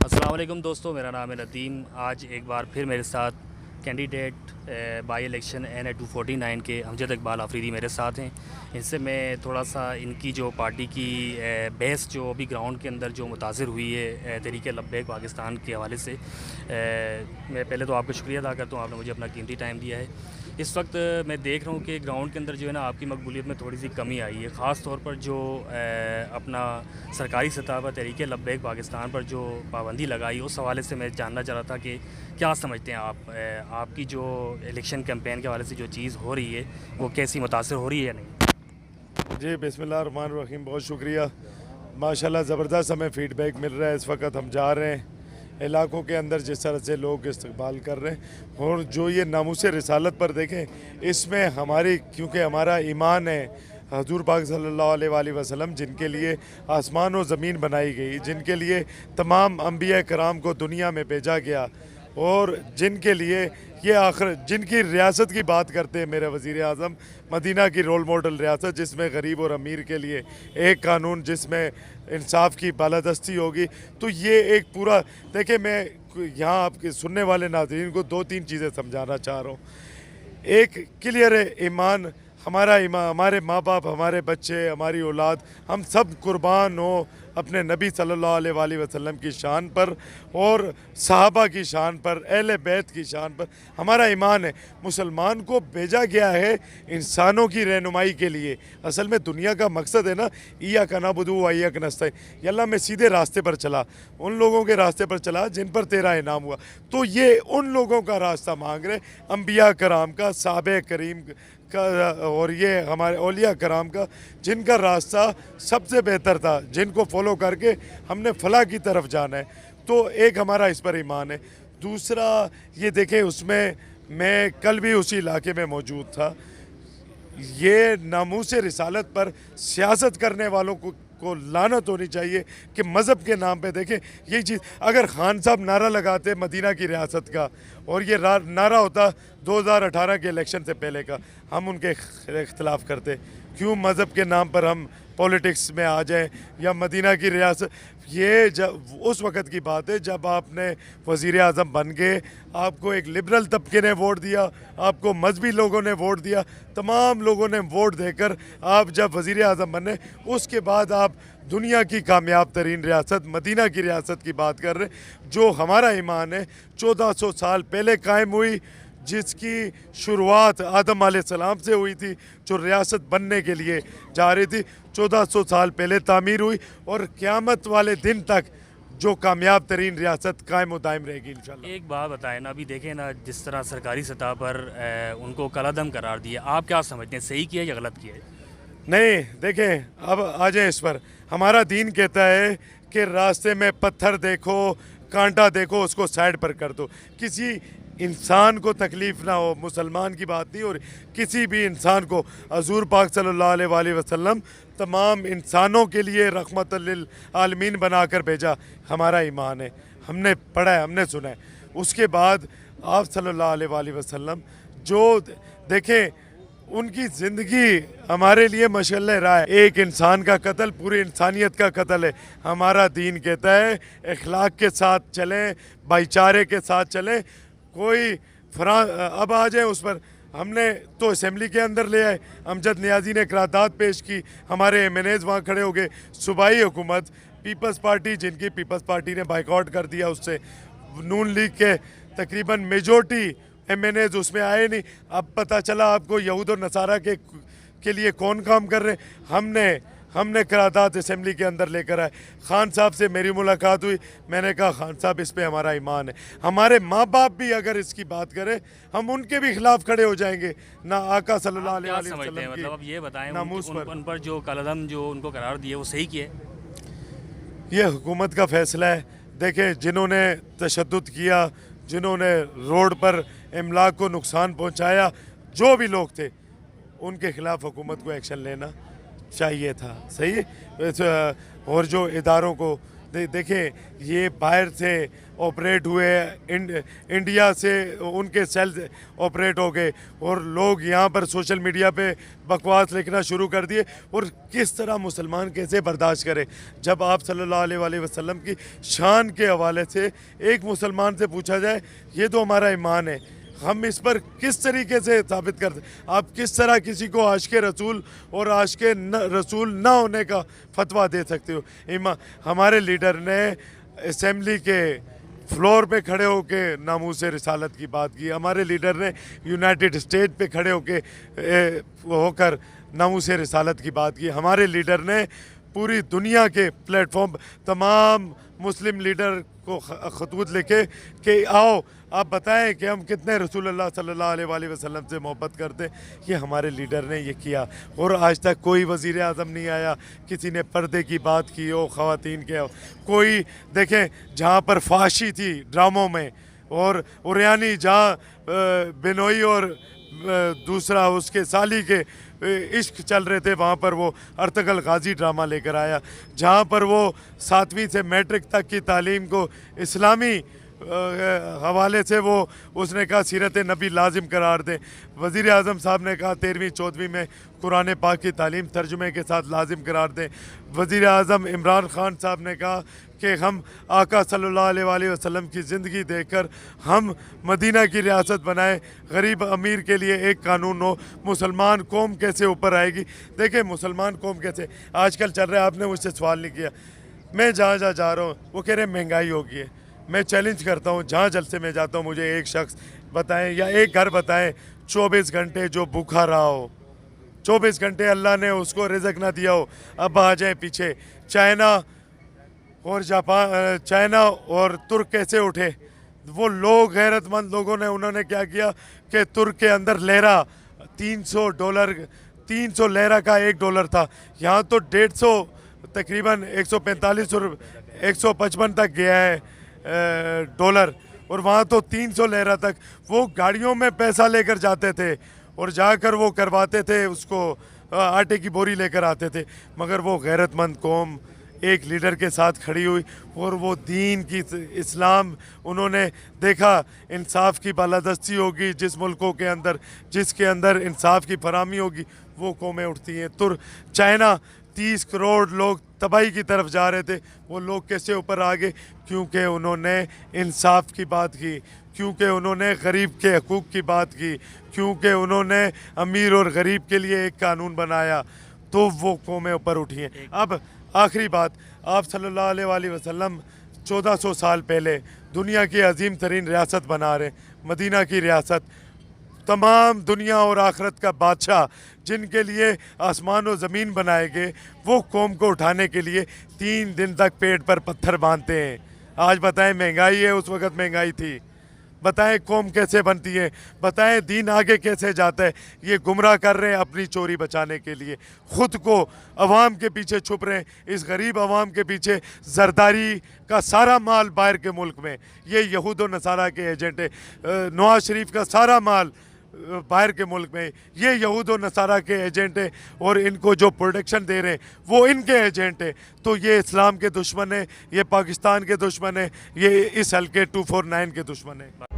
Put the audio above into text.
अस्सलाम वालेकुम दोस्तों, मेरा नाम है नदीम। आज एक बार फिर मेरे साथ कैंडिडेट बाई इलेक्शन NA 249 के अमजद इकबाल आफरीदी मेरे साथ हैं। इनसे मैं थोड़ा सा इनकी जो पार्टी की बहस जो अभी ग्राउंड के अंदर जो मुतासर हुई है तहरीक लब्बैक पाकिस्तान के हवाले से, मैं पहले तो आपका शुक्रिया अदा करता हूँ, आपने मुझे अपना कीमती टाइम दिया है। इस वक्त मैं देख रहा हूँ कि ग्राउंड के अंदर जो है ना आपकी मकबूलियत में थोड़ी सी कमी आई है, ख़ास तौर पर जो अपना सरकारी सतह पर तहरीक लब्बैक पाकिस्तान पर जो पाबंदी लगाई, उस हवाले से मैं जानना चाह रहा था कि क्या समझते हैं आप, आपकी जो इलेक्शन कैंपेन के हवाले से जो चीज़ हो रही है वो कैसी मुतासर हो रही है या नहीं? जी बिस्मिल्लाहिर्रहमानिर्रहीम, बहुत शुक्रिया। माशाल्लाह ज़बरदस्त हमें फ़ीडबैक मिल रहा है। इस वक्त हम जा रहे हैं इलाकों के अंदर, जिस तरह से लोग इस्तकबाल कर रहे हैं। और जो ये नामूस रिसालत पर देखें, इसमें हमारी, क्योंकि हमारा ईमान है हजूर पाक सल्लल्लाहु अलैहि वसल्लम, जिनके लिए आसमान और ज़मीन बनाई गई, जिनके लिए तमाम अम्बिया कराम को दुनिया में भेजा गया, और जिनके लिए ये आखिर, जिनकी रियासत की बात करते हैं मेरे वज़ीर आज़म, मदीना की रोल मॉडल रियासत, जिसमें गरीब और अमीर के लिए एक कानून, जिसमें इंसाफ की बालादस्ती होगी। तो ये एक पूरा, देखिए मैं यहाँ आपके सुनने वाले नाज़रीन को दो तीन चीज़ें समझाना चाह रहा हूँ। एक क्लियर है, ईमान, हमारा ईमान, हमारे माँ बाप, हमारे बच्चे, हमारी औलाद, हम सब कुर्बान हो अपने नबी सल्लल्लाहु अलैहि वसल्लम की शान पर और सहाबा की शान पर, अहले बैत की शान पर। हमारा ईमान है। मुसलमान को भेजा गया है इंसानों की रहनुमाई के लिए। असल में दुनिया का मकसद है ना, इय्याका नअबुदु व इय्याका नस्तईन। अल्लाह, मैं सीधे रास्ते पर चला, उन लोगों के रास्ते पर चला जिन पर तेरा इनाम हुआ। तो ये उन लोगों का रास्ता मांग रहे, अम्बिया कराम का, साहबे करीम का, और ये हमारे औलिया कराम का, जिनका रास्ता सबसे बेहतर था, जिनको फॉलो करके हमने फलाह की तरफ जाना है। तो एक हमारा इस पर ईमान है। दूसरा ये देखें, उसमें मैं कल भी उसी इलाके में मौजूद था। ये नामूस रिसालत पर सियासत करने वालों को लानत होनी चाहिए कि मज़हब के नाम पे, देखें यही चीज़, अगर खान साहब नारा लगाते मदीना की रियासत का, और ये नारा होता 2018 के इलेक्शन से पहले का, हम उनके इख्तलाफ करते। क्यों मज़हब के नाम पर हम पॉलिटिक्स में आ जाएं, या मदीना की रियासत। ये जब उस वक़्त की बात है जब आपने वज़ीर आज़म बन गए, आपको एक लिबरल तबके ने वोट दिया, आपको मजहबी लोगों ने वोट दिया, तमाम लोगों ने वोट देकर आप जब वज़ीर आज़म बने, उसके बाद आप दुनिया की कामयाब तरीन रियासत मदीना की रियासत की बात कर रहे, जो हमारा ईमान है 1400 साल पहले कायम हुई, जिसकी शुरुआत आदम अलैहिस्सलाम से हुई थी, जो रियासत बनने के लिए जा रही थी, 1400 साल पहले तामीर हुई, और क़यामत वाले दिन तक जो कामयाब तरीन रियासत कायम दायम रहेगी इंशाल्लाह। एक बात बताएं ना, अभी देखें ना जिस तरह सरकारी सतह पर उनको कलादम करार दिया, आप क्या समझते हैं, सही किया या गलत किया है? नहीं, देखें अब आ जाए इस पर। हमारा दीन कहता है कि रास्ते में पत्थर देखो, कांटा देखो, उसको साइड पर कर दो। किसी इंसान को तकलीफ़ ना हो, मुसलमान की बात नहीं हो रही, किसी भी इंसान को हज़ूर पाक सल्लल्लाहु अलैहि वसल्लम तमाम इंसानों के लिए रहमत लिल आलमीन बना कर भेजा। हमारा ईमान है, हमने पढ़ा है, हमने सुना है। उसके बाद आप सल्लल्लाहु अलैहि वसल्लम जो, देखें उनकी ज़िंदगी हमारे लिए मशअल्ला राह है। एक इंसान का कत्ल पूरी इंसानियत का कत्ल है। हमारा दीन कहता है इखलाक के साथ चलें, भाईचारे के साथ चलें। कोई अब आ जाए उस पर। हमने तो असेंबली के अंदर ले आए, अमजद नियाज़ी ने करारदाद पेश की, हमारे MNAs वहाँ खड़े हो गए। सूबाई हुकूमत, पीपल्स पार्टी, जिनकी पीपल्स पार्टी ने बाइकआउट कर दिया, उससे नून लीग के तकरीबन मेजॉरिटी MNAs उसमें आए नहीं। अब पता चला आपको यहूद और नसारा के लिए कौन काम कर रहे हैं। हमने करारदाद असेंबली के अंदर लेकर आए। खान साहब से मेरी मुलाकात हुई, मैंने कहा खान साहब इस पे हमारा ईमान है। हमारे माँ बाप भी अगर इसकी बात करें, हम उनके भी खिलाफ खड़े हो जाएंगे ना। आका सल्लल्लाहु क्या अलैहि समझते हैं, वसल्लम मतलब अब ये बताएं नामूस पर उन पर जो कलादम जो उनको करार दिया वो सही किया है? यह हुकूमत का फ़ैसला है। देखें, जिन्होंने तशद्दुद किया, जिन्होंने रोड पर इमलाक को नुकसान पहुंचाया, जो भी लोग थे, उनके खिलाफ हुकूमत को एक्शन लेना चाहिए था। सही है। और जो इदारों को देखें ये बाहर से ऑपरेट हुए, इंडिया से उनके सेल्स ऑपरेट हो गए और लोग यहाँ पर सोशल मीडिया पे बकवास लिखना शुरू कर दिए। और किस तरह मुसलमान कैसे बर्दाश्त करे जब आप सल्लल्लाहु अलैहि वसल्लम की शान के हवाले से एक मुसलमान से पूछा जाए ये तो हमारा ईमान है, हम इस पर किस तरीके से साबित करते, आप किस तरह किसी को आशिक़ रसूल और आशिक़ रसूल ना होने का फतवा दे सकते हो। हमारे लीडर ने असेंबली के फ्लोर पे खड़े होके नामूस रिसालत की बात की, हमारे लीडर ने यूनाइटेड स्टेट पे खड़े होकर नामूस रिसालत की बात की, हमारे लीडर ने पूरी दुनिया के प्लेटफॉर्म तमाम मुस्लिम लीडर को खतूत लिखे कि आओ आप बताएं कि हम कितने रसूलुल्लाह सल्लल्लाहु अलैहि वसल्लम से मोहब्बत करते। ये हमारे लीडर ने ये किया और आज तक कोई वज़ीर आज़म नहीं आया किसी ने पर्दे की बात की हो, ख़वातीन के हो, कोई देखें जहाँ पर फाशी थी ड्रामों में और उरियानी जहाँ बिनोई और दूसरा उसके साली के इश्क चल रहे थे वहाँ पर वो अर्तगल गाजी ड्रामा लेकर आया, जहाँ पर वो 7वीं से मैट्रिक तक की तालीम को इस्लामी हवाले से वो उसने कहा सीरत नबी लाजिम करार दें। वज़ीर आज़म साहब ने कहा 13वीं 14वीं में कुरान पाक की तालीम तर्जुमे के साथ लाजिम करार दें। वज़ीर आज़म इमरान ख़ान साहब ने कहा कि हम आका सल्लल्लाहु अलैहि वसल्लम की ज़िंदगी देखकर हम मदीना की रियासत बनाएं, गरीब अमीर के लिए एक कानून हो, मुसलमान कौम कैसे ऊपर आएगी। देखिए मुसलमान कौम कैसे आजकल चल रहा है, आपने मुझसे सवाल नहीं किया, मैं जहाँ जहाँ जा रहा हूँ वो कह रहे महंगाई हो गई है। मैं चैलेंज करता हूँ जहाँ जलसे में जाता हूँ मुझे एक शख्स बताएं या एक घर बताएं 24 घंटे जो भूखा रहा हो, 24 घंटे अल्लाह ने उसको रिज़्क़ ना दिया हो। अब आ जाए पीछे चाइना और जापान, चाइना और तुर्क कैसे उठे, वो लोग गैरतमंद लोगों ने उन्होंने क्या किया कि तुर्क के अंदर लेरा $300 लेरा का $1 था, यहाँ तो 150 तकरीबन 145 और 155 तक गया है डॉलर, और वहाँ तो 300 लेरा तक। वो गाड़ियों में पैसा लेकर जाते थे और जाकर वो करवाते थे, उसको आटे की बोरी लेकर आते थे। मगर वो गैरतमंद कौम एक लीडर के साथ खड़ी हुई और वो दीन की इस्लाम उन्होंने देखा। इंसाफ की बालादस्ती होगी जिस मुल्कों के अंदर जिसके अंदर इंसाफ की फराहमी होगी वो कौमें उठती हैं। चाइना 30 करोड़ लोग तबाही की तरफ जा रहे थे, वो लोग कैसे ऊपर आ गए? क्योंकि उन्होंने इंसाफ की बात की, क्योंकि उन्होंने गरीब के हकूक़ की बात की, क्योंकि उन्होंने अमीर और गरीब के लिए एक कानून बनाया, तो वो कौमें ऊपर उठी हैं। अब आखिरी बात, आप सल्लल्लाहु अलैहि वसल्लम 1400 साल पहले दुनिया की अजीम तरीन रियासत बना रहे, मदीना की रियासत, तमाम दुनिया और आखरत का बादशाह जिनके लिए आसमान और ज़मीन बनाए गए, वो कौम को उठाने के लिए 3 दिन तक पेट पर पत्थर बांधते हैं। आज बताएं महंगाई है, उस वक़्त महंगाई थी, बताएं कौम कैसे बनती है, बताएं दीन आगे कैसे जाता है। ये गुमराह कर रहे हैं अपनी चोरी बचाने के लिए, ख़ुद को अवाम के पीछे छुप रहे हैं। इस गरीब अवाम के पीछे जरदारी का सारा माल बाहर के मुल्क में, ये यहूद व नसारा के एजेंट है। नवाज शरीफ का सारा माल बाहर के मुल्क में, ये यहूद व नसारा के एजेंट है और इनको जो प्रोटेक्शन दे रहे हैं वो इनके एजेंट है। तो ये इस्लाम के दुश्मन है, ये पाकिस्तान के दुश्मन है, ये इस हल्के 249 के दुश्मन है।